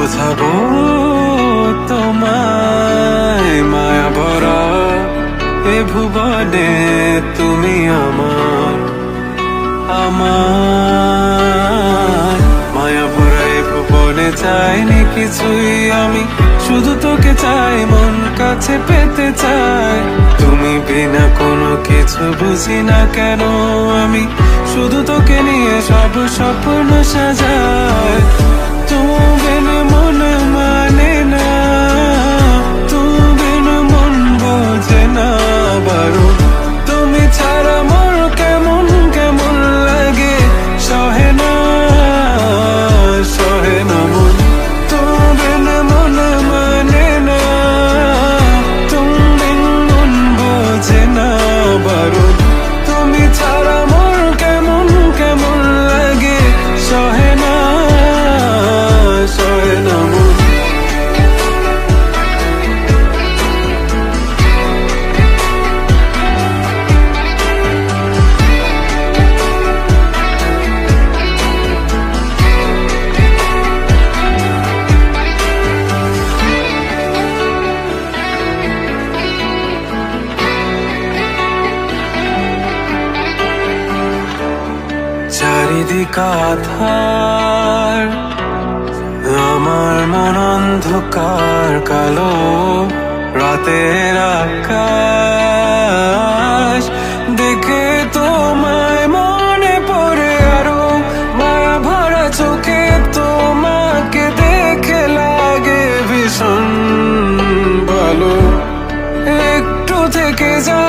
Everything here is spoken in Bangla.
বোঝাবো তোমায় মায়া ভরা এ ভুবনে তুমি আমার আমার মায়া ভরা এ ভুবনে চাইনি কিছুই আমি, শুধু তোকে চাই, মন কাছে পেতে চাই। তুমি বিনা কোনো কিছু বুঝি না কেন আমি, শুধু তোকে নিয়ে সব স্বপ্ন সাজাই। তুমি বিনা মন মানে না, তুমি বিনা মন বোঝে না বারো। তুমি ছাড়া মোর কেমন কেমন লাগে, সহে না সহে না মন। তুমি বিনা মন মানে না, তুমি বিনা মন বোঝে না বারো। তুমি ছাড়া মোর কেমন কেমন লাগে, সহে না সহে না মন। চারিদিক আধার, আমার মন অন্ধকার কালো। রাতের আকাশ দেখে তোমায় মনে পড়ে আরো, মায়া ভরা চোখে তোমাকে দেখে লাগে ভীষণ ভালো। একটু থেকে যা